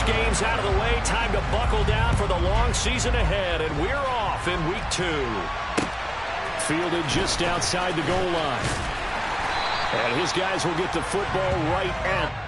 First game's out of the way. Time to buckle down for the long season ahead. And we're off in week 2. Fielded just outside the goal line. And his guys will get the football right at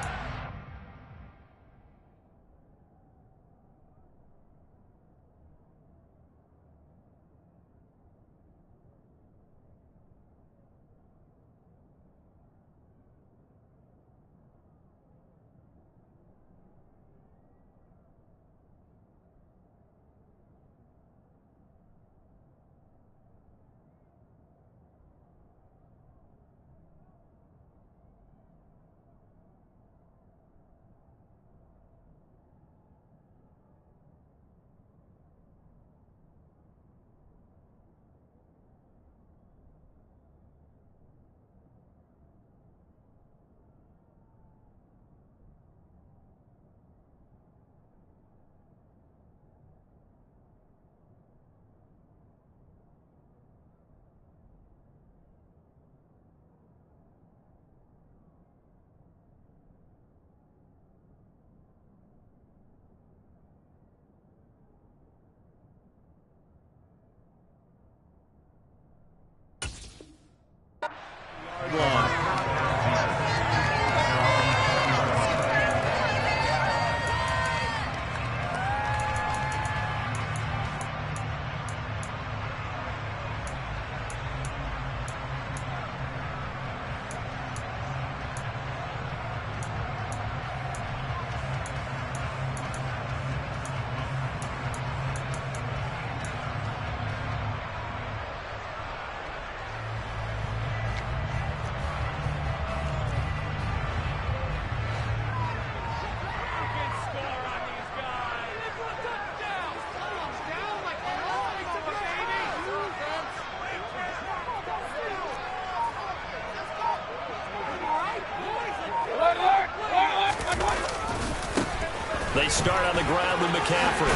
They start on the ground with McCaffrey.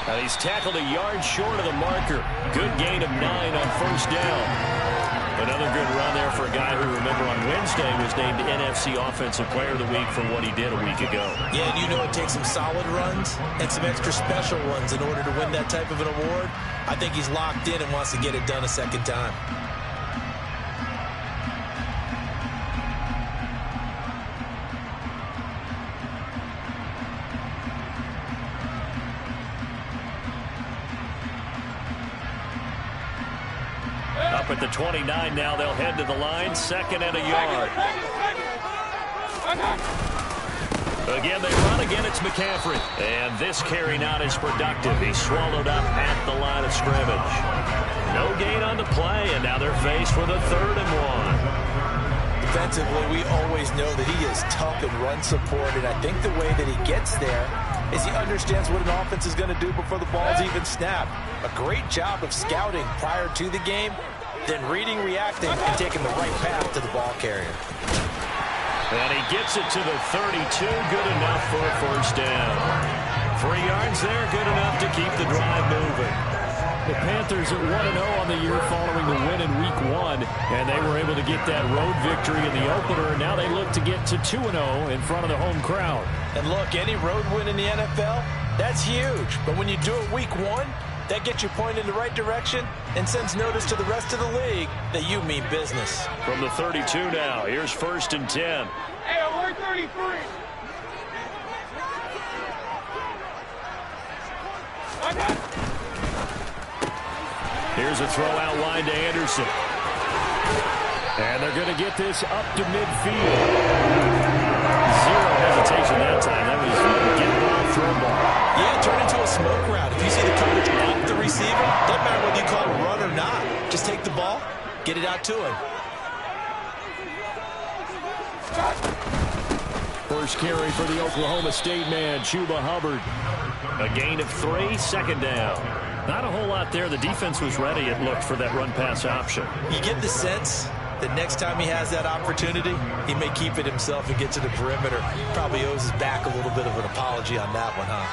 And he's tackled a yard short of the marker. Good gain of 9 on first down. Another good run there for a guy who, remember, on Wednesday was named NFC Offensive Player of the Week for what he did a week ago. Yeah, and you know it takes some solid runs and some extra special runs in order to win that type of an award. I think he's locked in and wants to get it done a second time. Up at the 29 now, they'll head to the line, 2nd and a yard. Again, they run. Again, it's McCaffrey. And this carry not as productive. He's swallowed up at the line of scrimmage. No gain on the play, and now they're faced with a 3rd and 1. Defensively, we always know that he is tough and run support, and I think the way that he gets there is he understands what an offense is going to do before the ball's even snapped. A great job of scouting prior to the game, then reading, reacting, and taking the right path to the ball carrier. And he gets it to the 32. Good enough for a first down. 3 yards there, good enough to keep the drive moving. The Panthers at 1-0 on the year following the win in Week 1, and they were able to get that road victory in the opener, and now they look to get to 2-0 in front of the home crowd. And look, any road win in the NFL, that's huge. But when you do it Week 1, that gets you pointed in the right direction and sends notice to the rest of the league that you mean business. From the 32 now, here's 1st and 10. Hey, we're 33. Here's a throw out wide to Anderson. And they're going to get this up to midfield. Zero hesitation that time. That was get ball, throw ball. Yeah, turn into a smoke route. If you see the coverage off the receiver, doesn't matter whether you call it run or not. Just take the ball, get it out to him. First carry for the Oklahoma State man, Chuba Hubbard. A gain of 3, 2nd down. Not a whole lot there. The defense was ready, it looked, for that run-pass option. You get the sense that next time he has that opportunity, he may keep it himself and get to the perimeter. Probably owes his back a little bit of an apology on that one, huh?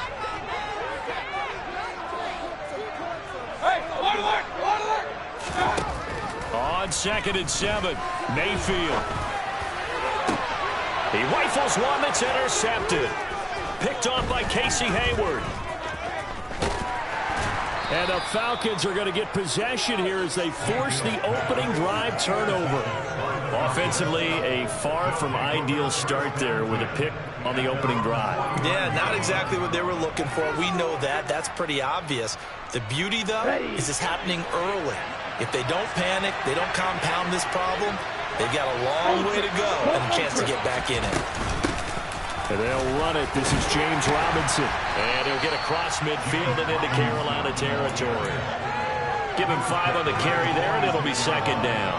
On 2nd and 7, Mayfield. He rifles one that's intercepted. picked off by Casey Hayward. And the Falcons are going to get possession here as they force the opening drive turnover. Offensively, a far from ideal start there with a pick on the opening drive. Yeah, not exactly what they were looking for. We know that. That's pretty obvious. The beauty, though, is it's happening early. If they don't panic, they don't compound this problem, they've got a long way to go and a chance to get back in it. And they'll run it. This is James Robinson. And he'll get across midfield and into Carolina territory. Give him 5 on the carry there, and it'll be second down.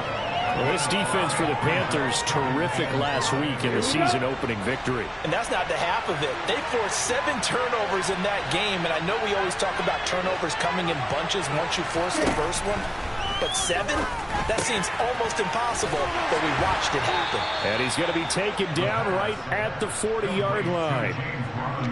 Well, this defense for the Panthers, terrific last week in the season-opening victory. And that's not the half of it. They forced 7 turnovers in that game, and I know we always talk about turnovers coming in bunches once you force the first one. But 7? That seems almost impossible, but we watched it happen. And he's going to be taken down right at the 40-yard line.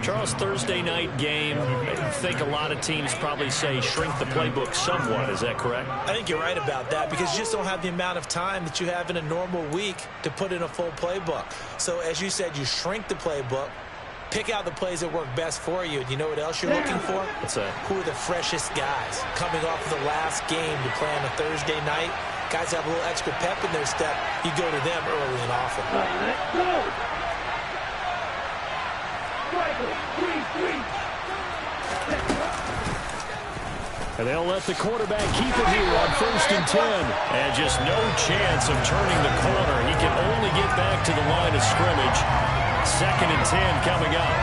Charles, Thursday night game, I think a lot of teams probably say shrink the playbook somewhat. Is that correct? I think you're right about that because you just don't have the amount of time that you have in a normal week to put in a full playbook. So as you said, you shrink the playbook, pick out the plays that work best for you. And you know what else you're looking for? What's that? Who are the freshest guys coming off of the last game to play on a Thursday night? Guys have a little extra pep in their step. You go to them early and often. And they'll let the quarterback keep it here on 1st and 10. And just no chance of turning the corner. He can only get back to the line of scrimmage. 2nd and 10 coming up.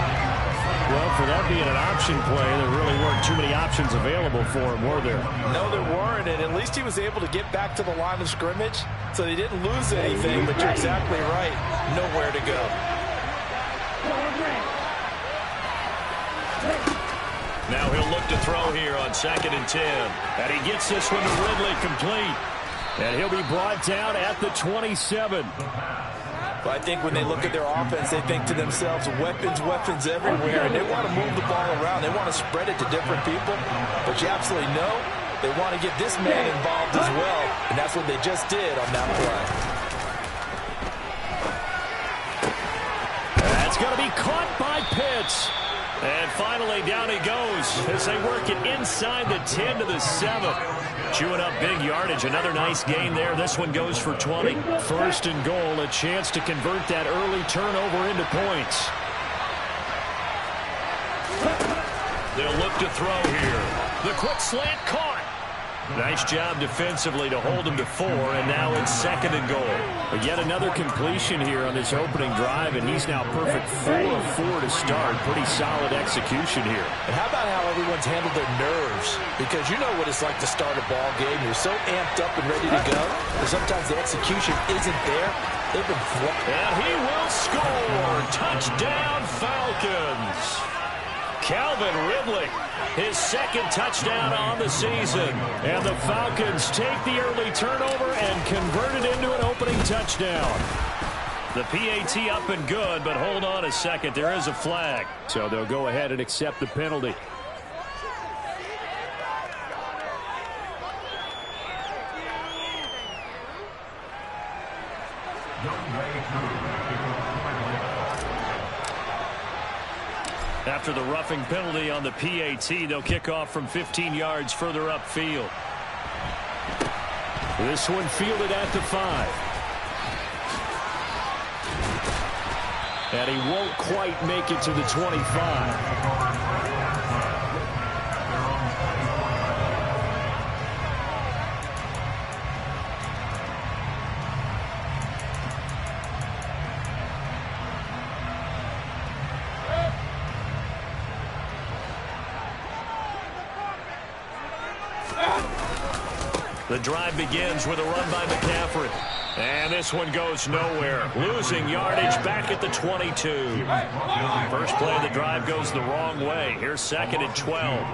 Well, for that being an option play, there really weren't too many options available for him, were there? No, there weren't, and at least he was able to get back to the line of scrimmage, so they didn't lose anything, but you're exactly right. Nowhere to go. Now he'll look to throw here on 2nd and 10. And he gets this one to Ridley complete. And he'll be brought down at the 27. But I think when they look at their offense, they think to themselves, weapons, weapons everywhere. And they want to move the ball around. They want to spread it to different people. But you absolutely know they want to get this man involved as well. And that's what they just did on that play. That's going to be caught by Pitts. And finally, down he goes as they work it inside the 10 to the 7. Chewing up big yardage. Another nice gain there. This one goes for 20. 1st and goal, a chance to convert that early turnover into points. They'll look to throw here. The quick slant caught. Nice job defensively to hold him to 4, and now it's 2nd and goal. But yet another completion here on this opening drive, and he's now perfect 4 of 4 to start. Pretty solid execution here. And how about how everyone's handled their nerves? Because you know what it's like to start a ball game. You're so amped up and ready to go, but sometimes the execution isn't there. They've been and he will score. Touchdown, Falcons. Calvin Ridley, his 2nd touchdown on the season. And the Falcons take the early turnover and convert it into an opening touchdown. The PAT up and good, but hold on a second. There is a flag. So they'll go ahead and accept the penalty. After the roughing penalty on the PAT, they'll kick off from 15 yards further upfield. This one fielded at the 5. And he won't quite make it to the 25. The drive begins with a run by McCaffrey. And this one goes nowhere. Losing yardage back at the 22. First play of the drive goes the wrong way. Here's 2nd and 12.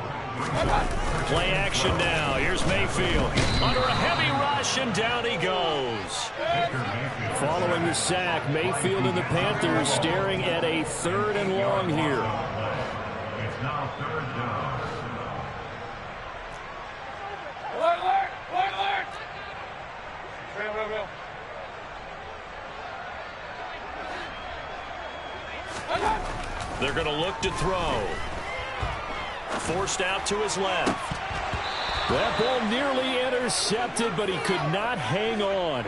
Play action now. Here's Mayfield. Under a heavy rush, and down he goes. Following the sack, Mayfield and the Panthers staring at a 3rd and long here. It's now 3rd down. They're going to look to throw. Forced out to his left. That ball nearly intercepted, but he could not hang on.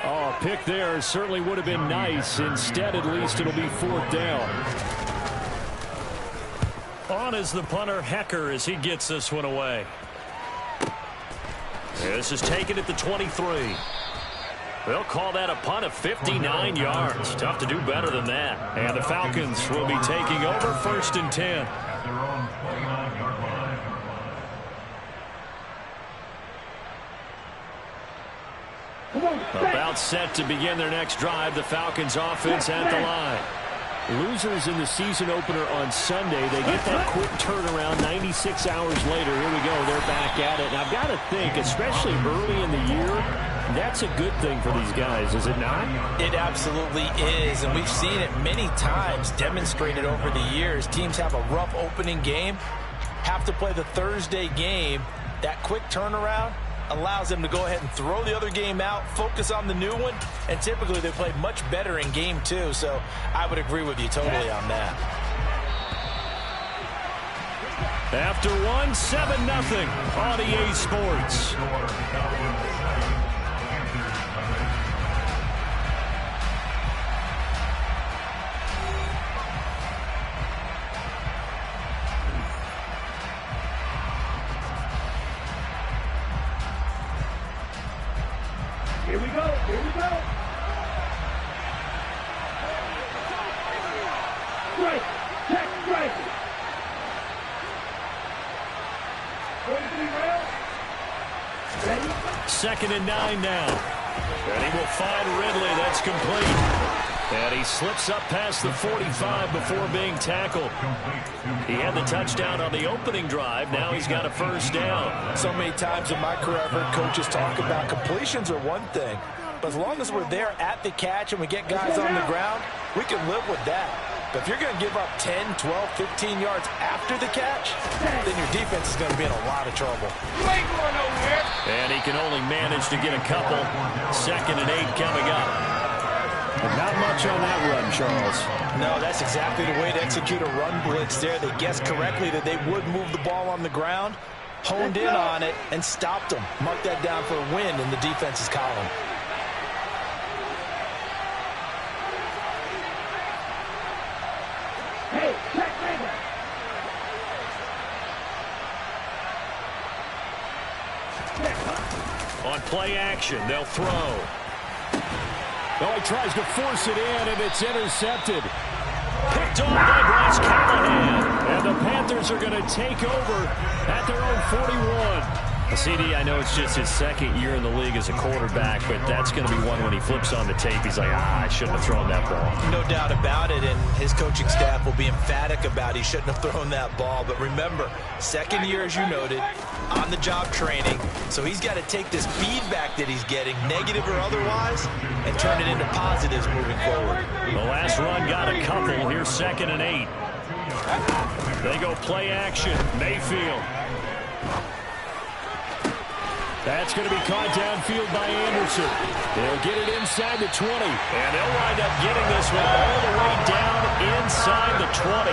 Oh, a pick there certainly would have been nice. Instead, at least, it'll be 4th down. On is the punter, Hecker, as he gets this one away. This is taken at the 23. They'll call that a punt of 59 yards. Tough to do better than that. And the Falcons will be taking over 1st and 10. At their own 49-yard line. About set to begin their next drive. The Falcons offense at the line. Losers in the season opener on Sunday. They get that quick turnaround 96 hours later. Here we go. They're back at it. And I've got to think, especially early in the year, that's a good thing for these guys, is it not? It absolutely is, and we've seen it many times demonstrated over the years. Teams have a rough opening game, have to play the Thursday game. That quick turnaround allows them to go ahead and throw the other game out, focus on the new one, and typically they play much better in game 2, so I would agree with you totally on that. After 1, 7-0 on EA Sports. Here we go. Here we go. Strike. Check. Strike. Ready? 2nd and 9 now. And he will find Ridley. That's complete. And he slips up past the 45 before being tackled. He had the touchdown on the opening drive. Now he's got a 1st down. So many times in my career, I've heard coaches talk about completions are one thing, but as long as we're there at the catch and we get guys on the ground, we can live with that. But if you're going to give up 10, 12, 15 yards after the catch, then your defense is going to be in a lot of trouble. You ain't going nowhere. And he can only manage to get a couple. 2nd and 8 coming up. Not much on that run, Charles. No, that's exactly the way to execute a run blitz there. They guessed correctly that they would move the ball on the ground, honed in on it, and stopped them. Mark that down for a win in the defense's column. Hey, check. On play action, they'll throw. Oh, he tries to force it in, and it's intercepted. Picked off by Bryce Callahan. And the Panthers are going to take over at their own 41. CD, I know it's just his 2nd year in the league as a quarterback, but that's going to be one when he flips on the tape. He's like, I shouldn't have thrown that ball. No doubt about it, and his coaching staff will be emphatic about he shouldn't have thrown that ball. But remember, 2nd year, as you noted, on-the-job training, so he's got to take this feedback that he's getting, negative or otherwise, and turn it into positives moving forward. The last run got a couple. Here's 2nd and 8. They go play action. Mayfield. That's going to be caught downfield by Anderson. They'll get it inside the 20. And they'll wind up getting this one all the way down inside the 20.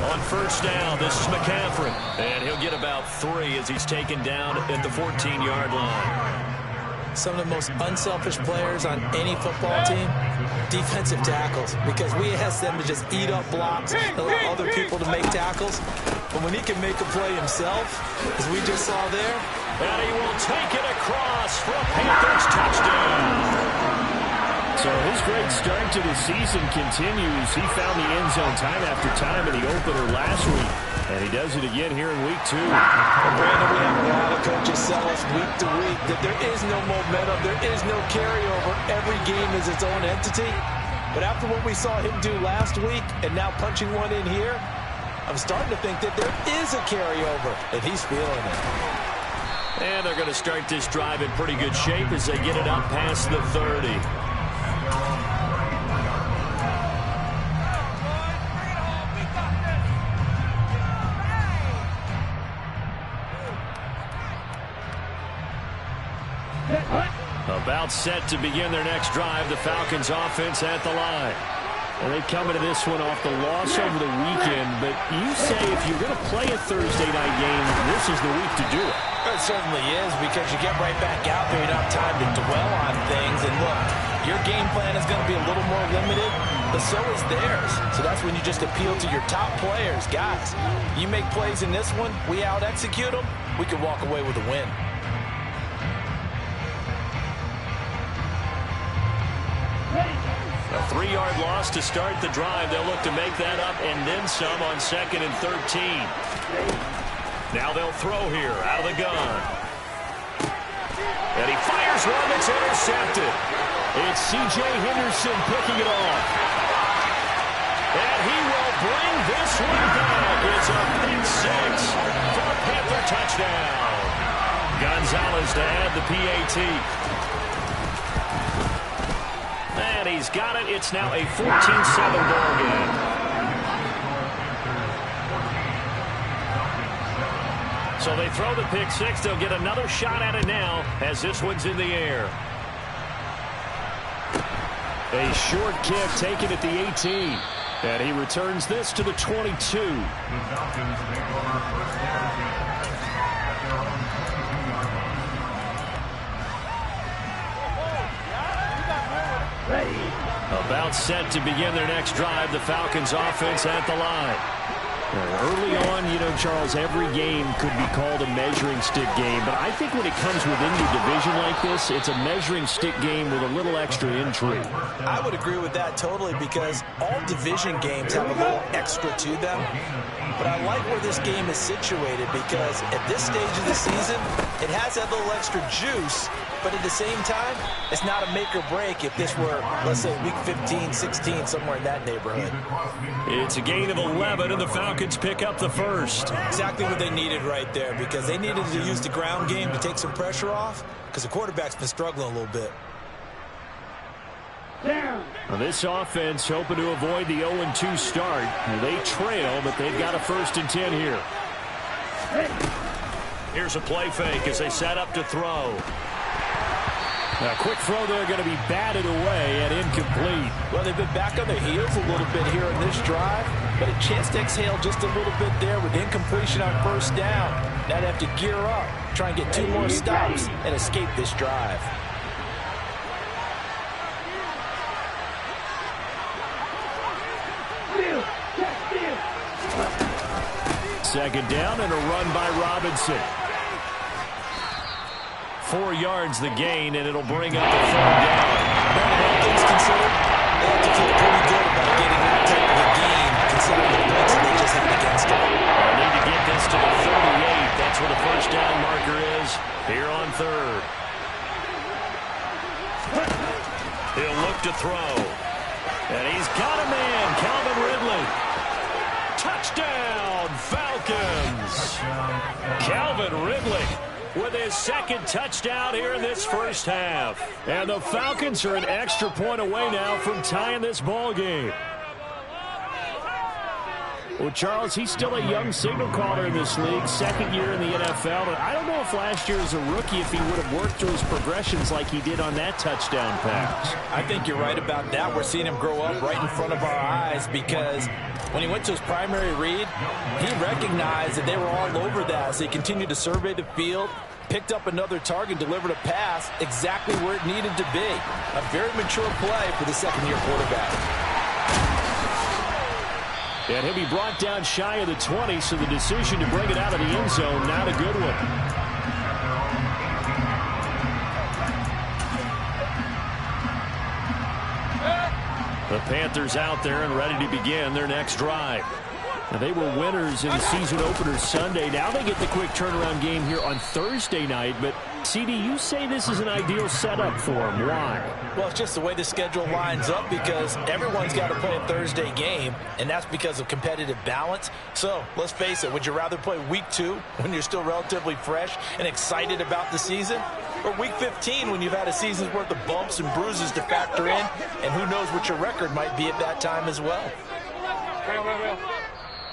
On 1st down, this is McCaffrey. And he'll get about 3 as he's taken down at the 14-yard line. Some of the most unselfish players on any football team, defensive tackles, because we ask them to just eat up blocks and allow other people to make tackles. But when he can make a play himself, as we just saw there, and he will take it across for a Panthers touchdown. So his great start to the season continues. He found the end zone time after time in the opener last week, and he does it again here in week 2. Well, Brandon, we have a lot of coaches tell us week to week that there is no momentum, there is no carryover. Every game is its own entity. But after what we saw him do last week and now punching one in here, I'm starting to think that there is a carryover, and he's feeling it. And they're going to start this drive in pretty good shape as they get it up past the 30. About About set to begin their next drive. The Falcons offense at the line. And they come into this one off the loss over the weekend. But you say if you're going to play a Thursday night game, this is the week to do it. It certainly is, because you get right back out there. You don't have time to dwell on things. And look, your game plan is going to be a little more limited, but so is theirs. So that's when you just appeal to your top players. Guys, you make plays in this one, we out-execute them, we can walk away with a win. A 3-yard loss to start the drive. They'll look to make that up and then some on 2nd and 13. Now they'll throw here out of the gun. And he fires one that's intercepted. It's C.J. Henderson picking it off. And he will bring this one back. It's a pick six for a Panther touchdown. Gonzalez to add the PAT. And he's got it. It's now a 14-7 ball game. So they throw the pick six. They'll get another shot at it now as this one's in the air. A short kick taken at the 18. And he returns this to the 22. The Falcons take over first down at their own 22-yard line. About set to begin their next drive. The Falcons offense at the line. Early on, you know, Charles, every game could be called a measuring stick game. But I think when it comes within your division like this, it's a measuring stick game with a little extra intrigue. I would agree with that totally, because all division games have a little extra to them. But I like where this game is situated, because at this stage of the season, it has that little extra juice. But at the same time, it's not a make or break if this were, let's say, week 15, 16, somewhere in that neighborhood. It's a gain of 11, and the Falcons pick up the first. Exactly what they needed right there, because they needed to use the ground game to take some pressure off, because the quarterback's been struggling a little bit. Now this offense hoping to avoid the 0-2 start. They trail, but they've got a 1st and 10 here. Here's a play fake as they set up to throw. A quick throw there going to be batted away and incomplete. Well, they've been back on their heels a little bit here on this drive, but a chance to exhale just a little bit there with incompletion on 1st down. Now they have to gear up, try and get 2 more stops and escape this drive. Second down and a run by Robinson. 4 yards the gain, and it'll bring up a 3rd down. All things considered, they have to feel pretty good about getting that type of a gain, considering the points that they just had against them. They need to get this to the 38. That's where the 1st down marker is here on 3rd. He'll look to throw. And he's got a man, Calvin Ridley. Touchdown, Falcons. Calvin Ridley with his 2nd touchdown here in this 1st half. And the Falcons are an extra point away now from tying this ball game. Well, Charles, he's still a young signal caller in this league, 2nd year in the NFL. But I don't know if last year as a rookie, if he would have worked through his progressions like he did on that touchdown pass. I think you're right about that. We're seeing him grow up right in front of our eyes, because when he went to his primary read, he recognized that they were all over that. So he continued to survey the field, picked up another target, delivered a pass exactly where it needed to be. A very mature play for the 2nd-year quarterback. And he'll be brought down shy of the 20, so the decision to bring it out of the end zone, not a good one. The Panthers out there and ready to begin their next drive. Now, they were winners in the season opener Sunday. Now they get the quick turnaround game here on Thursday night. But, CD, you say this is an ideal setup for them. Why? Well, it's just the way the schedule lines up, because everyone's got to play a Thursday game, and that's because of competitive balance. So, let's face it, would you rather play week 2 when you're still relatively fresh and excited about the season? Or week 15 when you've had a season's worth of bumps and bruises to factor in, and who knows what your record might be at that time as well.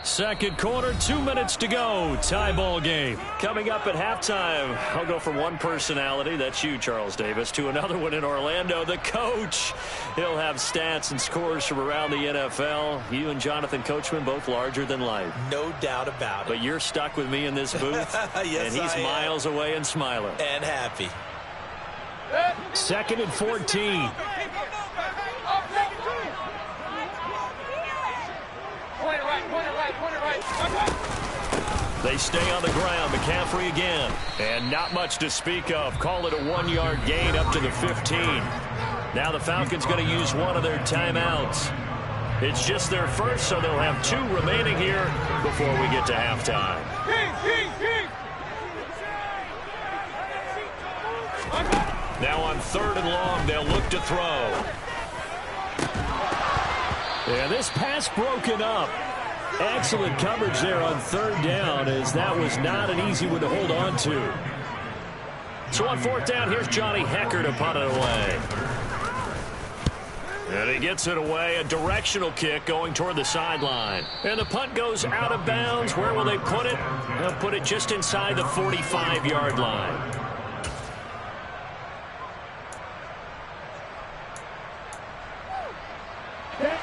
Second quarter, 2 minutes to go. Tie ball game. Coming up at halftime, I'll go from one personality, that's you, Charles Davis, to another one in Orlando, the coach. He'll have stats and scores from around the NFL. You and Jonathan Coachman both larger than life. No doubt about it. But you're stuck with me in this booth, yes, and he's miles away and smiling. And happy. Second and 14. They stay on the ground. McCaffrey again. And not much to speak of. Call it a 1-yard gain up to the 15. Now the Falcons going to use one of their timeouts. It's just their first, so they'll have 2 remaining here before we get to halftime. Now on 3rd and long, they'll look to throw. And this pass broken up. Excellent coverage there on 3rd down, as that was not an easy one to hold on to. So on 4th down, here's Johnny Hecker to punt it away. And he gets it away, a directional kick going toward the sideline. And the punt goes out of bounds. Where will they put it? They'll put it just inside the 45-yard line.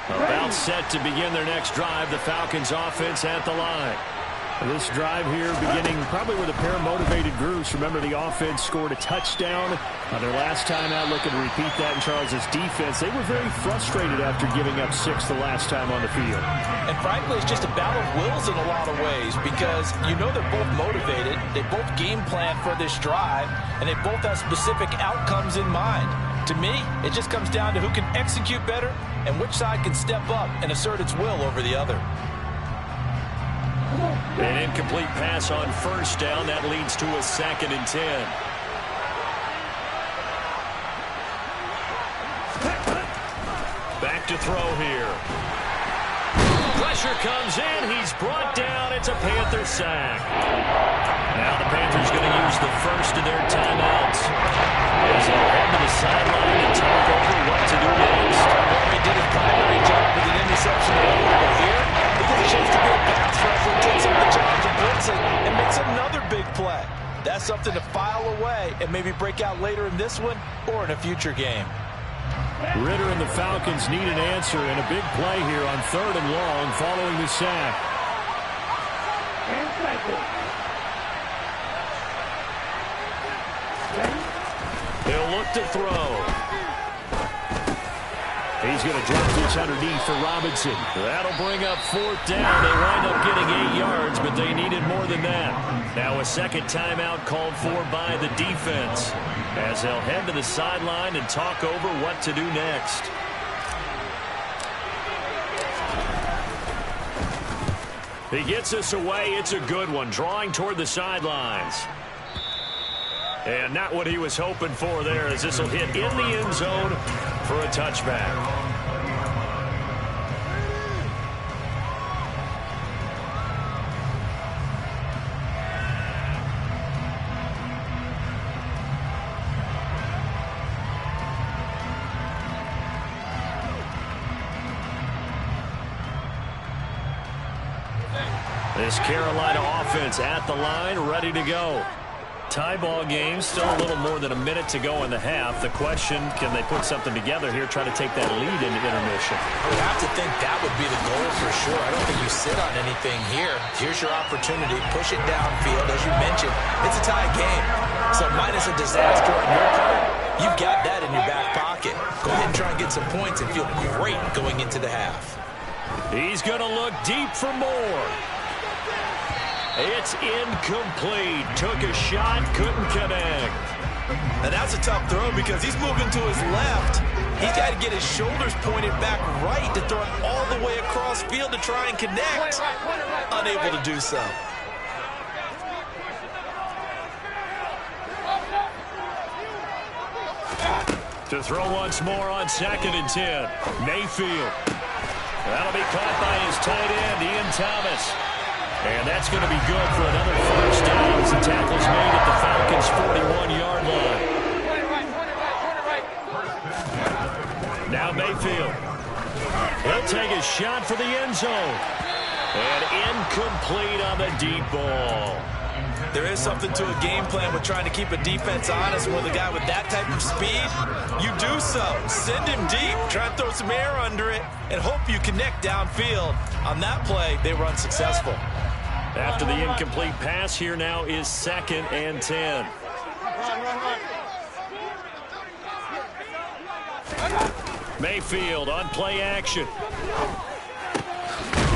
About set to begin their next drive. The Falcons offense at the line. This drive here beginning probably with a pair of motivated groups. Remember, the offense scored a touchdown on their last time out. Looking to repeat that in Charles's defense. They were very frustrated after giving up 6 the last time on the field. And frankly, it's just a battle of wills in a lot of ways, because you know they're both motivated. They both game plan for this drive, and they both have specific outcomes in mind. To me, it just comes down to who can execute better and which side can step up and assert its will over the other. An incomplete pass on 1st down. That leads to a 2nd and 10. Back to throw here. Pressure comes in. He's brought down. It's a Panther sack. Now the Panthers going to use the first of their timeouts as they'll head to the sideline and talk over what to do next. Well, he did his primary job with an interception earlier, but here he gets a chance to be a pass rusher and takes on the challenge of blitzing and makes another big play. That's something to file away and maybe break out later in this one or in a future game. Ritter and the Falcons need an answer, and a big play here on 3rd and long following the sack. He'll look to throw. He's going to drop this underneath for Robinson. That'll bring up 4th down. They wind up getting 8 yards, but they needed more than that. Now a second timeout called for by the defense, as they'll head to the sideline and talk over what to do next. He gets us away. It's a good one, drawing toward the sidelines. And not what he was hoping for there, as this will hit in the end zone for a touchback. This Carolina offense at the line, ready to go. Tie ball game, still a little more than a minute to go in the half. The question, can they put something together here, try to take that lead into intermission? You have to think that would be the goal for sure. I don't think you sit on anything here. Here's your opportunity. Push it downfield. As you mentioned, it's a tie game. So minus a disaster on your part, you've got that in your back pocket. Go ahead and try and get some points and feel great going into the half. He's going to look deep for more. It's incomplete. Took a shot, couldn't connect. And that's a tough throw because he's moving to his left. He's got to get his shoulders pointed back right to throw it all the way across field to try and connect. Unable to do so. To throw once more on 2nd and 10. Mayfield. That'll be caught by his tight end, Ian Thomas. And that's going to be good for another first down as the tackle's made at the Falcons' 41-yard line. Now Mayfield. He'll take a shot for the end zone. And incomplete on the deep ball. There is something to a game plan with trying to keep a defense honest. With a guy with that type of speed, you do so. Send him deep, try and throw some air under it, and hope you connect downfield. On that play, they were unsuccessful. After the incomplete pass, here now is 2nd and 10. Mayfield on play action.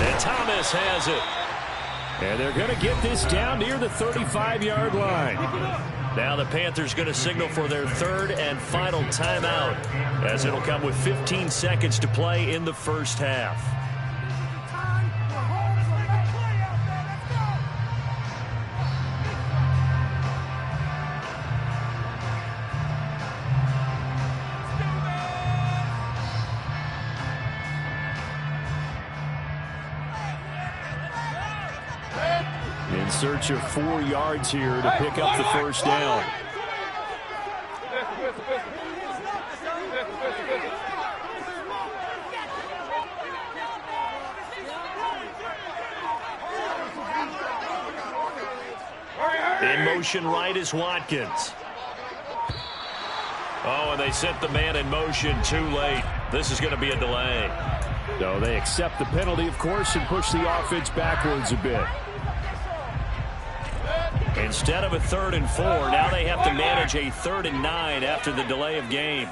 And Thomas has it. And they're going to get this down near the 35-yard line. Now the Panthers going to signal for their 3rd and final timeout, as it'll come with 15 seconds to play in the first half. In search of 4 yards here to pick up the first down. In motion right is Watkins. Oh, and they sent the man in motion too late. This is going to be a delay. So they accept the penalty, of course, and push the offense backwards a bit. Instead of a 3rd and 4, now they have to manage a 3rd and 9 after the delay of game.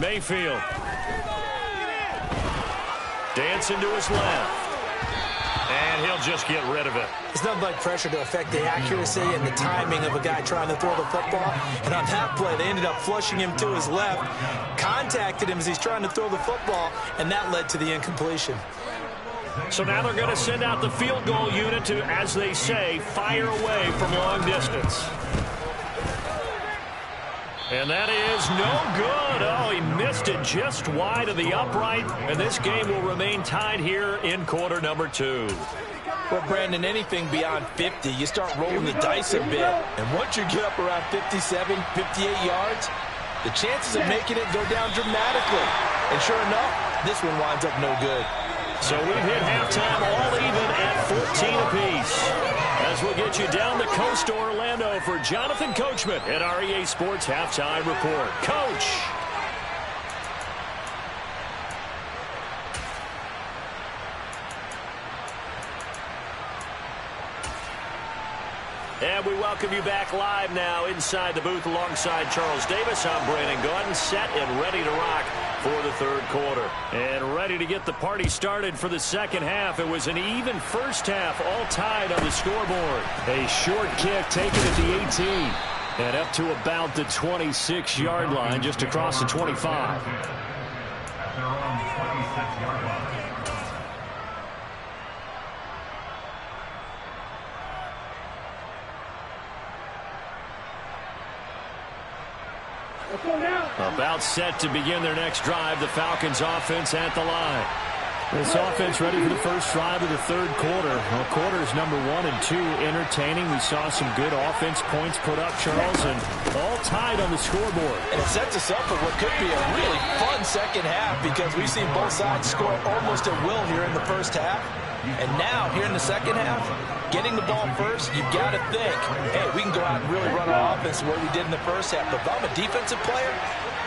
Mayfield. Dancing to his left. And he'll just get rid of it. It's nothing like pressure to affect the accuracy and the timing of a guy trying to throw the football. And on that play, they ended up flushing him to his left, contacted him as he's trying to throw the football, and that led to the incompletion. So now they're going to send out the field goal unit to, as they say, fire away from long distance. And that is no good. Oh, he missed it just wide of the upright. And this game will remain tied here in quarter number 2. Well, Brandon, anything beyond 50, you start rolling the dice a bit. And once you get up around 57, 58 yards, the chances of making it go down dramatically. And sure enough, this one winds up no good. So we've hit halftime all even at 14 apiece. As we'll get you down the coast to Orlando for Jonathan Coachman at our EA Sports Halftime Report. Coach. And we welcome you back live now inside the booth alongside Charles Davis. I'm Brandon Gaudin, set and ready to rock for the 3rd quarter. And ready to get the party started for the 2nd half. It was an even first half, all tied on the scoreboard. A short kick taken at the 18. And up to about the 26-yard line, just across the 25. At their own 26-yard line. About set to begin their next drive, the Falcons offense at the line. This offense ready for the first drive of the 3rd quarter. Well, quarters number 1 and 2 entertaining. We saw some good offense points put up, Charles, and all tied on the scoreboard. And it sets us up for what could be a really fun 2nd half, because we've seen both sides score almost at will here in the first half. And now, here in the 2nd half, getting the ball first, you've got to think, hey, we can go out and really run our offense the way we did in the first half. But if I'm a defensive player,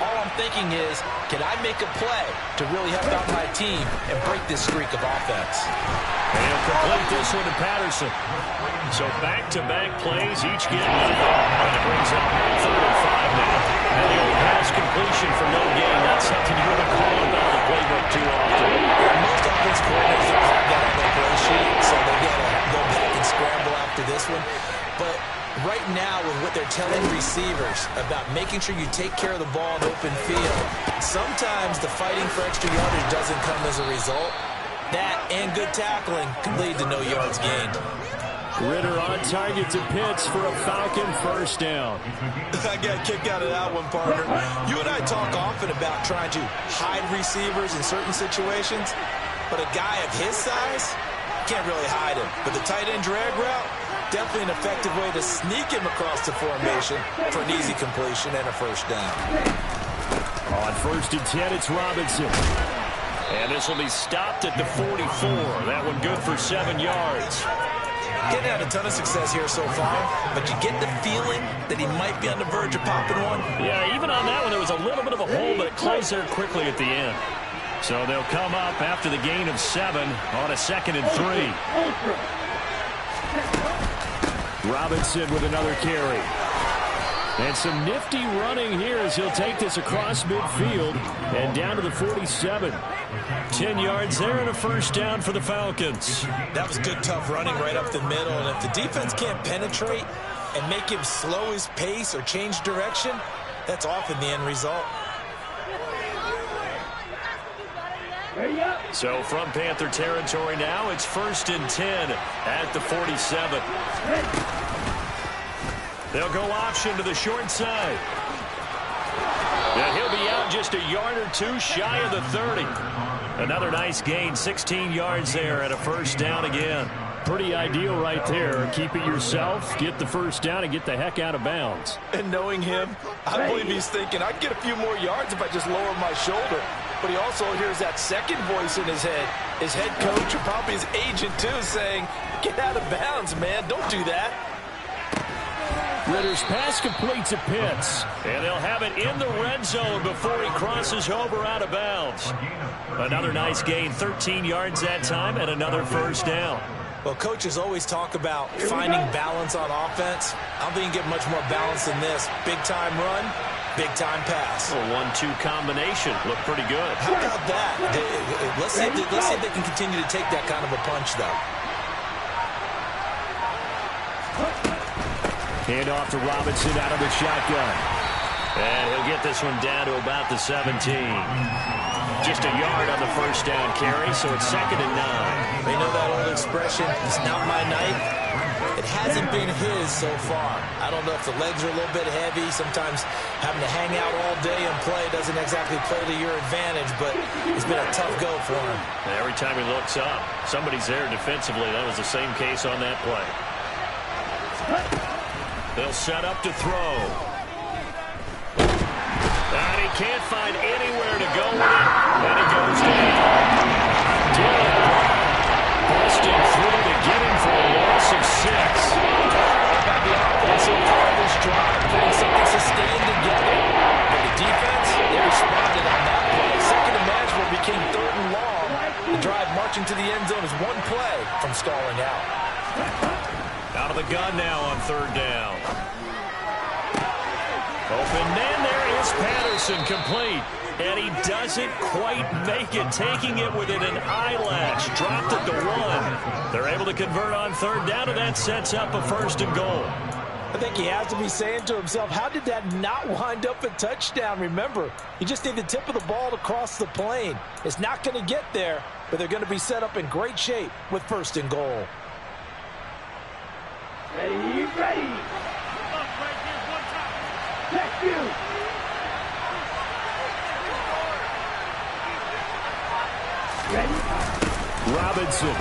all I'm thinking is, can I make a play to really help out my team and break this streak of offense? And he'll complete this one to Patterson. So back-to-back plays, each get nothing. And it brings up 3rd and 5 now. And the old pass completion for no gain. That's something you're going to call about the playbook too often. Most offense coordinators don't have that on their play sheet, so they got to go back and scramble after this one. But right now, with what they're telling receivers about making sure you take care of the ball in open field, sometimes the fighting for extra yardage doesn't come as a result. That and good tackling can lead to no yards gained. Ritter on target to Pitts for a Falcon first down. I got a kick out of that one, partner. You and I talk often about trying to hide receivers in certain situations, but a guy of his size can't really hide him. But the tight end drag route, definitely an effective way to sneak him across the formation for an easy completion and a first down. On 1st and 10, it's Robinson. And this will be stopped at the 44. That one good for 7 yards. Getting had a ton of success here so far, but you get the feeling that he might be on the verge of popping one. Yeah, even on that one, there was a little bit of a hole, but it closed there quickly at the end. So they'll come up after the gain of 7 on a 2nd and 3. Robinson with another carry. And some nifty running here as he'll take this across midfield and down to the 47. 10 yards there and a 1st down for the Falcons. That was good, tough running right up the middle. And if the defense can't penetrate and make him slow his pace or change direction, that's often the end result. So from Panther territory now, it's 1st and 10 at the 47. They'll go option to the short side. And he'll be out just a yard or two shy of the 30. Another nice gain, 16 yards there and a 1st down again. Pretty ideal right there. Keep it yourself, get the 1st down, and get the heck out of bounds. And knowing him, I believe he's thinking, I'd get a few more yards if I just lower my shoulder. But he also hears that second voice in his head. His head coach, or probably his agent too, saying, get out of bounds, man. Don't do that. Ritter's pass completes at Pitts. And they'll have it in the red zone before he crosses over out of bounds. Another nice gain, 13 yards that time, and another 1st down. Well, coaches always talk about finding balance on offense. I don't think you can get much more balance than this. Big-time run, big-time pass. A 1-2 combination. Look pretty good. How about that? Let's see if they can continue to take that kind of a punch, though. Hand off to Robinson out of the shotgun. And he'll get this one down to about the 17. Just a yard on the 1st down carry, so it's 2nd and 9. They know that old expression, it's not my night. It hasn't been his so far. I don't know if the legs are a little bit heavy. Sometimes having to hang out all day and play doesn't exactly play to your advantage, but it's been a tough go for him. And every time he looks up, somebody's there defensively. That was the same case on that play. They'll set up to throw. And he can't find anywhere to go with it. And he goes down. Busting through to get him for a loss of 6. About the offensive part of this drive, putting something sustained together. But the defense, they responded on that play. Second and manageable became 3rd and long. The drive marching to the end zone is one play from stalling out. Out of the gun now on 3rd down. Open man, there is Patterson, complete. And he doesn't quite make it, taking it within an eyelash. Dropped at the 1. They're able to convert on 3rd down, and that sets up a 1st and goal. I think he has to be saying to himself, how did that not wind up a touchdown? Remember, you just need the tip of the ball to cross the plane. It's not going to get there, but they're going to be set up in great shape with 1st and goal. Ready. Check you. Ready. Robinson.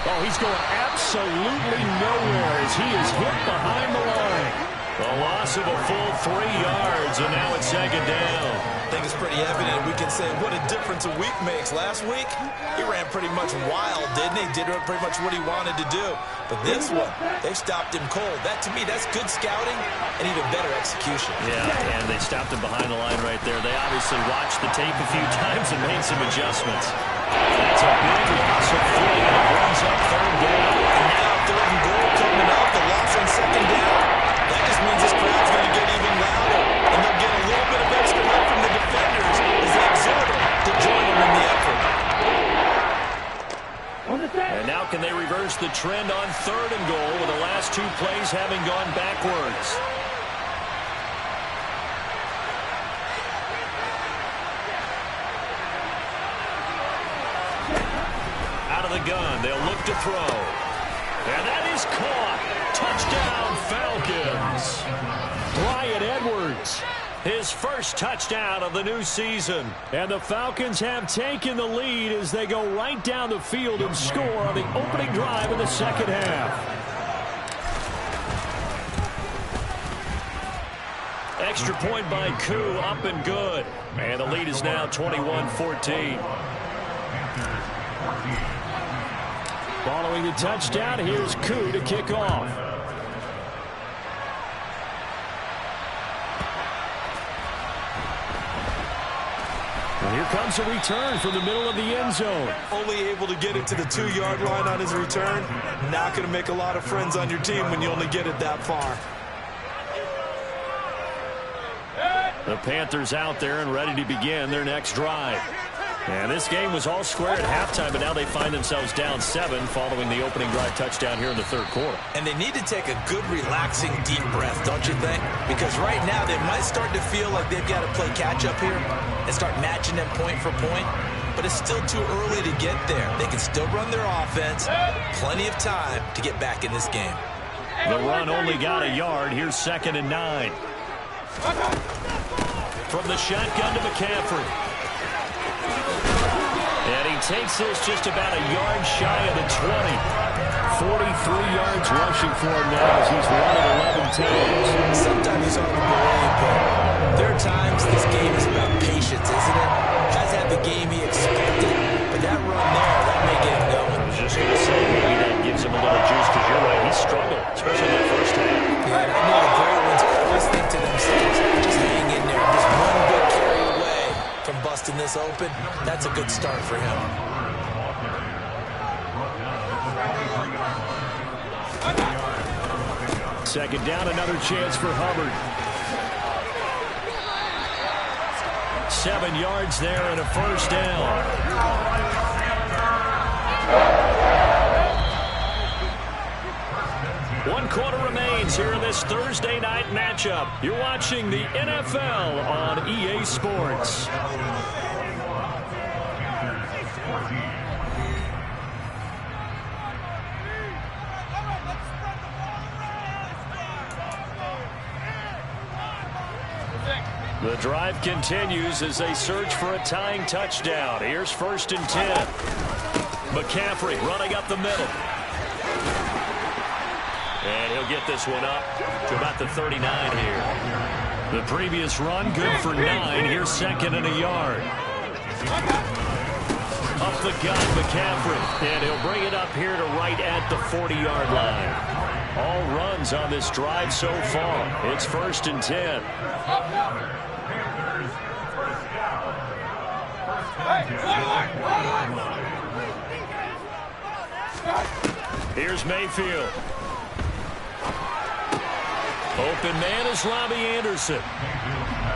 Oh, he's going absolutely nowhere as he is hit behind the line. A loss of a full 3 yards, and now it's 2nd down. I think it's pretty evident. We can say what a difference a week makes. Last week, he ran pretty much wild, didn't he? Did pretty much what he wanted to do. But this one, they've stopped him cold. That, to me, that's good scouting and even better execution. Yeah, and they stopped him behind the line right there. They obviously watched the tape a few times and made some adjustments. That's a big loss of 3, and it brings up 3rd down. And now 3rd and goal coming up, the loss on 2nd down. That just means this crowd's going to get even louder, and they'll get a little bit of extra help from the defenders as they exhort them to join them in the effort. And now can they reverse the trend on 3rd and goal with the last 2 plays having gone backwards? Out of the gun, they'll look to throw. And that is caught. Touchdown, Falcons. Bryan Edwards, his first touchdown of the new season. And the Falcons have taken the lead as they go right down the field and score on the opening drive in the 2nd half. extra point by Koo, up and good. And the lead is now 21-14. Following the touchdown, here's Koo to kick off. And here comes a return from the middle of the end zone. Only able to get it to the 2-yard line on his return. Not going to make a lot of friends on your team when you only get it that far. The Panthers out there and ready to begin their next drive. And this game was all square at halftime, but now they find themselves down 7 following the opening drive touchdown here in the third quarter. And they need to take a good, relaxing, deep breath, don't you think? Because right now they might start to feel like they've got to play catch-up here and start matching them point for point. But it's still too early to get there. They can still run their offense. Plenty of time to get back in this game. The run only got a yard. Here's 2nd and 9. From the shotgun to McCaffrey. And he takes this just about a yard shy of the 20. 43 yards rushing for him now as he's run it 11 times. Sometimes he's on the parade, but there are times this game is about patience, isn't it? Has had the game he expected, but that run there, that may get him going. I was just going to say, maybe that gives him a little juice because you're right, he struggled, especially in that first half. Yeah, and I know the great ones always think to themselves, just hang in there, just one good carry away from busting this open. That's a good start for him. Second down, another chance for Hubbard. 7 yards there and a first down. One quarter remains here in this Thursday night matchup. You're watching the NFL on EA Sports. The drive continues as they search for a tying touchdown. Here's 1st and 10. McCaffrey running up the middle. And he'll get this one up to about the 39 here. The previous run good for 9. Here's 2nd and a yard. Up the gut, McCaffrey. And he'll bring it up here to right at the 40-yard line. All runs on this drive so far. It's 1st and 10. Here's Mayfield. Open man is Robbie Anderson.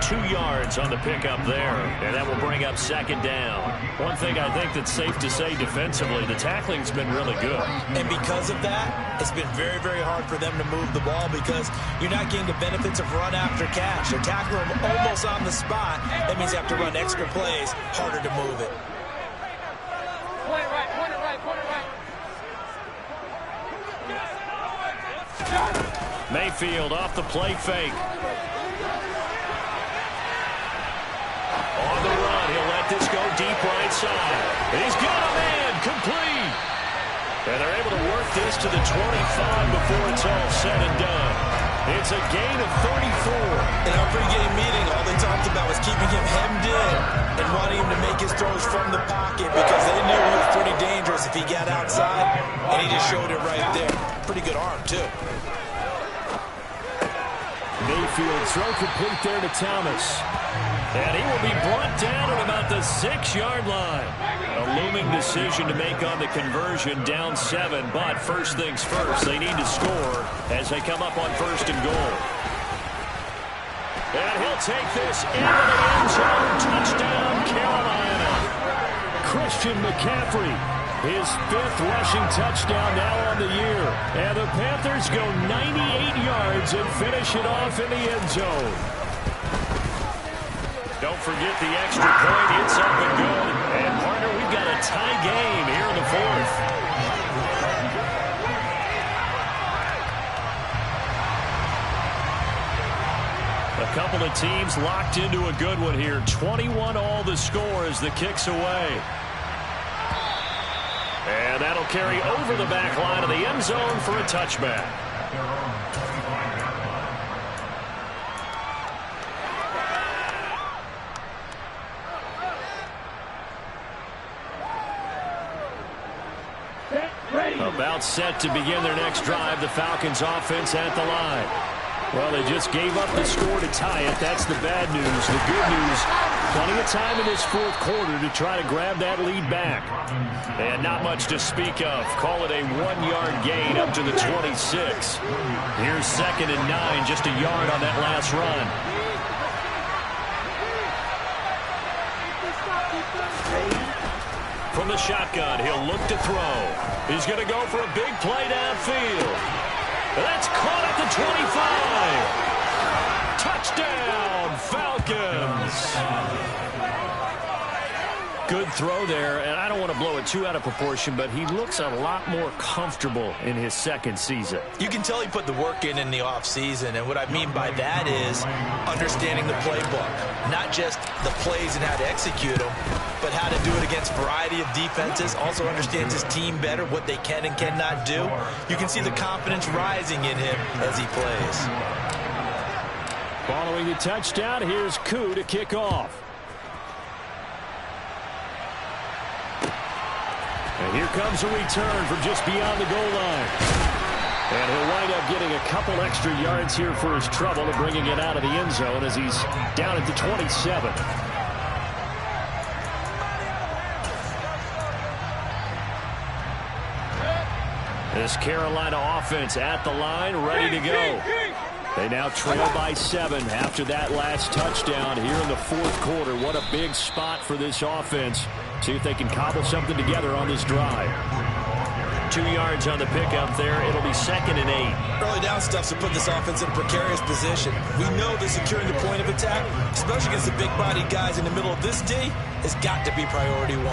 2 yards on the pickup there, and that will bring up 2nd down. One thing I think that's safe to say defensively, the tackling's been really good. And because of that, it's been very, very hard for them to move the ball because you're not getting the benefits of run after catch. They're tackling them almost on the spot. That means you have to run extra plays, harder to move it. Point right. Mayfield off the play fake. On the run, he'll let this go deep right side. He's got a man, complete. And they're able to work this to the 25 before it's all said and done. It's a gain of 34. In our pregame meeting, all they talked about was keeping him hemmed in and wanting him to make his throws from the pocket because they knew he was pretty dangerous if he got outside, and he just showed it right there. Pretty good arm, too. Mayfield throw complete there to Thomas. And he will be brought down at about the 6-yard line. A looming decision to make on the conversion, down 7. But first things first, they need to score as they come up on 1st and goal. And he'll take this into the end zone. Touchdown, Carolina. Christian McCaffrey, his 5th rushing touchdown now on the year. And the Panthers go 98 yards and finish it off in the end zone. Don't forget the extra point. It's up and good. And, partner, we've got a tie game here in the 4th. A couple of teams locked into a good one here. 21 all the score as the kick's away. And that'll carry over the back line of the end zone for a touchback. About set to begin their next drive, the Falcons offense at the line. Well, they just gave up the score to tie it. That's the bad news. The good news, plenty of time in this fourth quarter to try to grab that lead back. And not much to speak of. Call it a 1-yard gain up to the 26. Here's 2nd and 9, just a yard on that last run. From the shotgun, he'll look to throw. He's going to go for a big play downfield. That's caught at the 25. Touchdown, Falcons. Good throw there, and I don't want to blow it too out of proportion, but he looks a lot more comfortable in his second season. You can tell he put the work in the offseason, and what I mean by that is understanding the playbook. Not just the plays and how to execute them, but how to do it against a variety of defenses. Also understands his team better, what they can and cannot do. You can see the confidence rising in him as he plays. Following the touchdown, here's Koo to kick off. And here comes a return from just beyond the goal line. And he'll wind up getting a couple extra yards here for his trouble and bringing it out of the end zone as he's down at the 27. This Carolina offense at the line, ready to go. They now trail by 7 after that last touchdown here in the fourth quarter. What a big spot for this offense. See if they can cobble something together on this drive. 2 yards on the pickup there. It'll be 2nd and 8. Early down stuffs to put this offense in a precarious position. We know that securing the point of attack, especially against the big-bodied guys in the middle of this D, has got to be priority 1.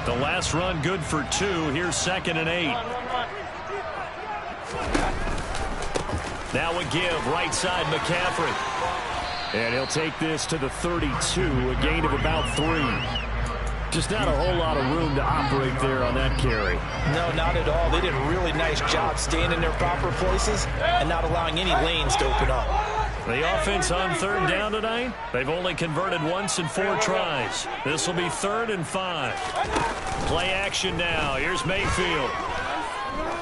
The last run good for 2. Here's 2nd and 8. Now a give, right side McCaffrey. And he'll take this to the 32, a gain of about 3. Just not a whole lot of room to operate there on that carry. No, not at all. They did a really nice job staying in their proper places and not allowing any lanes to open up. The offense on 3rd down tonight, they've only converted once in 4 tries. This will be 3rd and 5. Play action now. Here's Mayfield.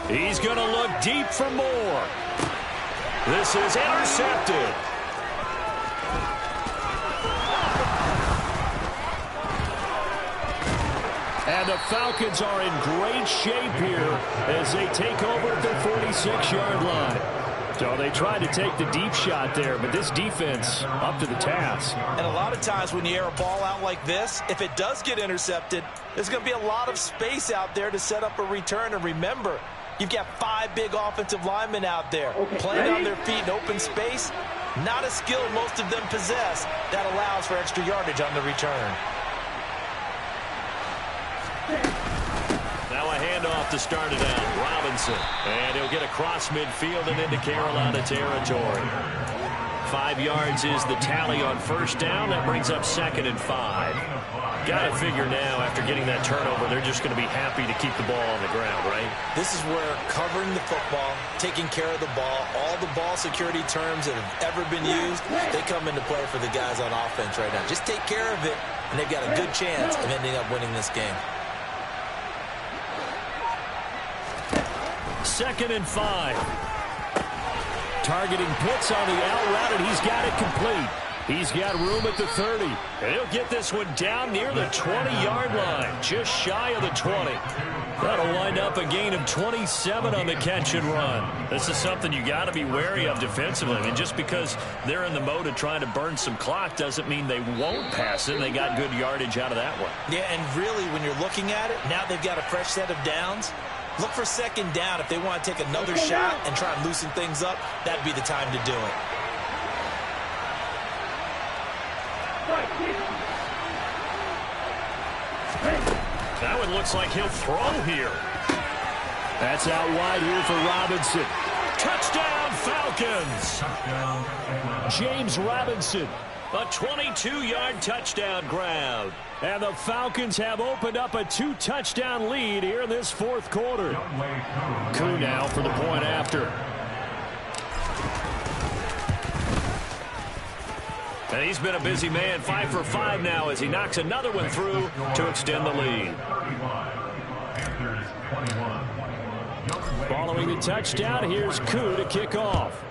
He's going to look deep for more. This is intercepted. And the Falcons are in great shape here as they take over at their 46-yard line. So they tried to take the deep shot there, but this defense up to the task. And a lot of times when you air a ball out like this, if it does get intercepted, there's going to be a lot of space out there to set up a return. And remember, you've got 5 big offensive linemen out there playing on their feet in open space. Not a skill most of them possess that allows for extra yardage on the return. Now a handoff to start it out. Robinson. And he'll get across midfield and into Carolina territory. 5 yards is the tally on 1st down. That brings up 2nd and 5. Got to figure now, after getting that turnover, they're just going to be happy to keep the ball on the ground, right? This is where covering the football, taking care of the ball, all the ball security terms that have ever been used, they come into play for the guys on offense right now. Just take care of it, and they've got a good chance of ending up winning this game. 2nd and 5. Targeting Pitts on the out route, and he's got it complete. He's got room at the 30. And he'll get this one down near the 20-yard line, just shy of the 20. That'll wind up a gain of 27 on the catch and run. This is something you got to be wary of defensively. I mean, just because they're in the mode of trying to burn some clock doesn't mean they won't pass it. They got good yardage out of that one. Yeah, and really, when you're looking at it, now they've got a fresh set of downs. Look for 2nd down. If they want to take another shot and try and loosen things up, that'd be the time to do it. That one looks like he'll throw here. That's out wide here for Robinson. Touchdown, Falcons! James Robinson, a 22-yard touchdown grab. And the Falcons have opened up a 2-touchdown lead here in this fourth quarter. Koo now for the point after. And he's been a busy man, 5 for 5 now as he knocks another one through to extend the lead. Throwing the touchdown, here's Koo to kick off.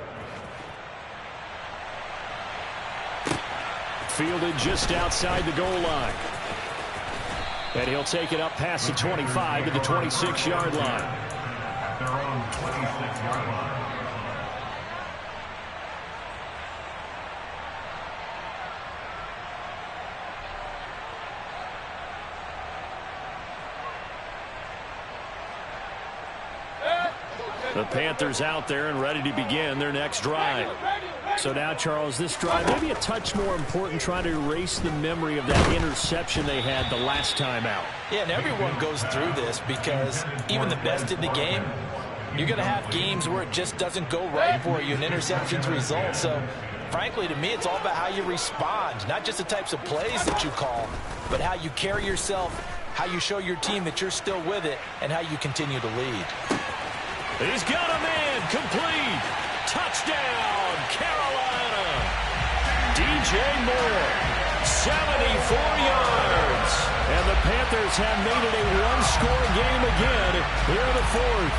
Fielded just outside the goal line. And he'll take it up past the 25 to the 26-yard line. At their own 26-yard line. The Panthers out there and ready to begin their next drive. So now, Charles, this drive maybe a touch more important, trying to erase the memory of that interception they had the last time out. Yeah, and everyone goes through this because even the best in the game, you're going to have games where it just doesn't go right for you and interceptions result. So, frankly, to me, it's all about how you respond, not just the types of plays that you call, but how you carry yourself, how you show your team that you're still with it, and how you continue to lead. He's got a man, complete. Touchdown, Carolina. DJ Moore, 74 yards. And the Panthers have made it a one-score game again here in the fourth.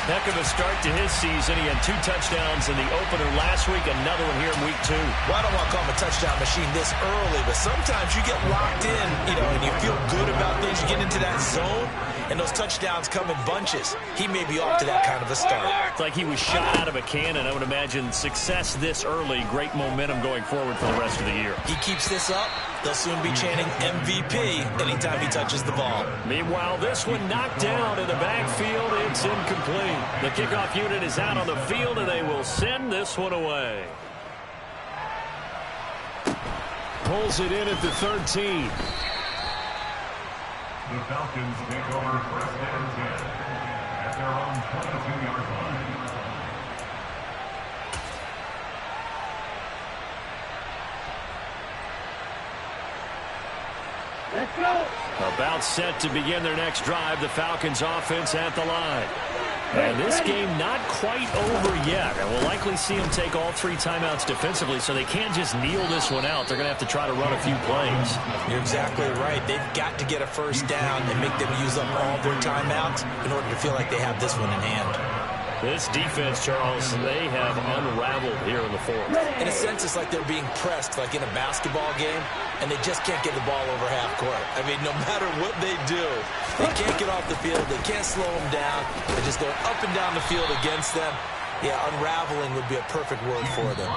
Heck of a start to his season. He had 2 touchdowns in the opener last week, another one here in week 2. Well, I don't want to call him a touchdown machine this early, but sometimes you get locked in, and you feel good about things. You get into that zone, and those touchdowns come in bunches. He may be off to that kind of a start. It's like he was shot out of a cannon. I would imagine success this early, great momentum going forward for the rest of the year. He keeps this up, they'll soon be chanting MVP anytime he touches the ball. Meanwhile, this one knocked down in the backfield. It's incomplete. The kickoff unit is out on the field, and they will send this one away. Pulls it in at the 13. The Falcons take over first and 10 at their own 22-yard line. Let's go. About set to begin their next drive, the Falcons offense at the line. And this game not quite over yet. And we'll likely see them take all 3 timeouts defensively, so they can't just kneel this one out. They're going to have to try to run a few plays. You're exactly right. They've got to get a first down and make them use up all their timeouts in order to feel like they have this one in hand. This defense, Charles, they have unraveled here in the fourth. In a sense, it's like they're being pressed like in a basketball game, and they just can't get the ball over half court. I mean, no matter what they do, they can't get off the field. They can't slow them down. They're just going up and down the field against them. Yeah, unraveling would be a perfect word for them.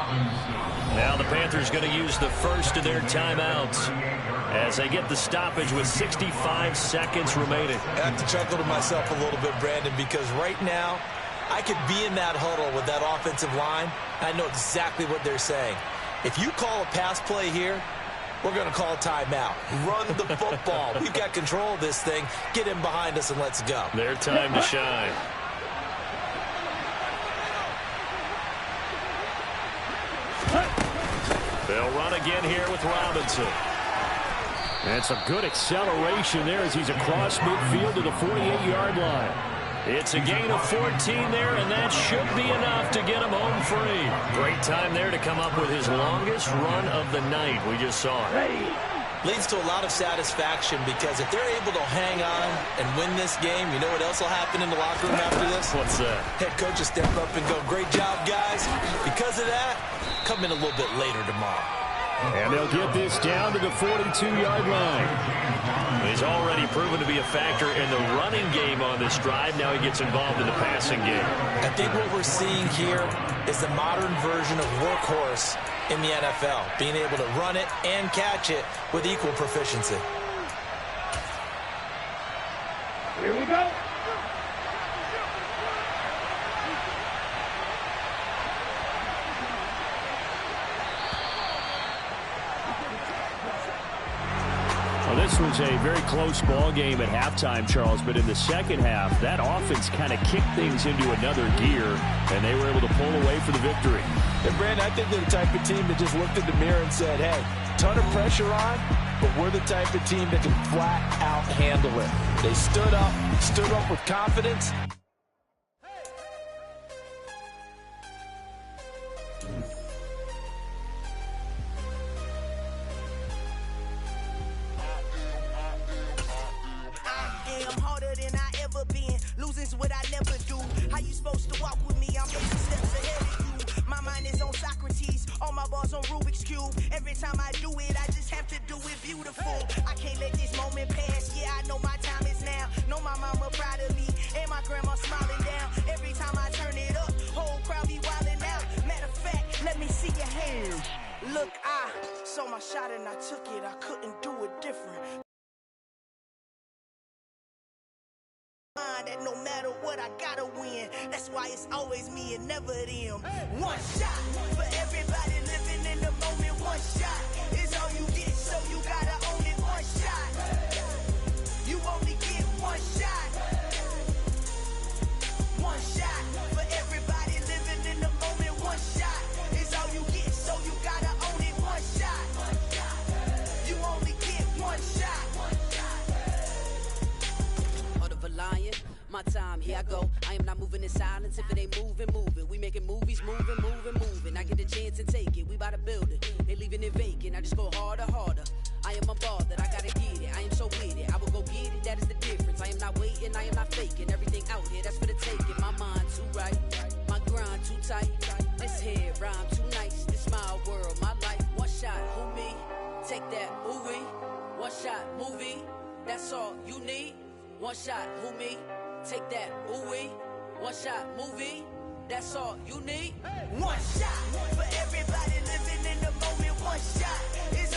Now the Panthers going to use the first of their timeouts as they get the stoppage with 65 seconds remaining. I have to chuckle to myself a little bit, Brandon, because right now, I could be in that huddle with that offensive line. I know exactly what they're saying. If you call a pass play here, we're going to call a timeout. Run the football. We've got control of this thing. Get him behind us and let's go. Their time to shine. They'll run again here with Robinson. And some good acceleration there as he's across midfield to the 48-yard line. It's a gain of 14 there, and that should be enough to get him home free. Great time there to come up with his longest run of the night. We just saw it. Leads to a lot of satisfaction because if they're able to hang on and win this game, you know what else will happen in the locker room after this? What's that? Head coach will step up and go, great job, guys. Because of that, come in a little bit later tomorrow. And they'll get this down to the 42-yard line. He's already proven to be a factor in the running game on this drive. Now he gets involved in the passing game. I think what we're seeing here is the modern version of workhorse in the NFL, being able to run it and catch it with equal proficiency. Here we go. Well, this was a very close ball game at halftime, Charles, but in the second half, that offense kind of kicked things into another gear, and they were able to pull away for the victory. And, Brandon, I think they're the type of team that just looked in the mirror and said, hey, ton of pressure on, but we're the type of team that can flat out handle it. They stood up with confidence. Harder than I ever been. Losing's what I never do. shot and I took it, I couldn't do it different. That no matter what, I gotta win. That's why it's always me and never them. One shot for everybody living in the moment. One shot is all you get, so you gotta own it. One shot, you only get one shot. One shot for everybody living in the moment. One shot is all you get, so you gotta own it. One shot, you only get one shot. Of a lion, my time, here I go. I am not moving in silence. If it ain't moving, moving. We making movies, moving. I get the chance and take it. We bout to build it. They leaving it vacant. I just go harder. I am unbothered. I gotta get it. I am so with it. I will go get it. That is the difference. I am not waiting. I am not faking. Everything out here, that's for the taking. My mind too right. My grind too tight. This here rhyme too nice. This my world, my life. One shot, who me? Take that, ooh-wee. One shot, movie. That's all you need. One shot, who me? Take that, ooh-wee. One shot, movie. That's all you need. One shot for everybody living in the moment. One shot is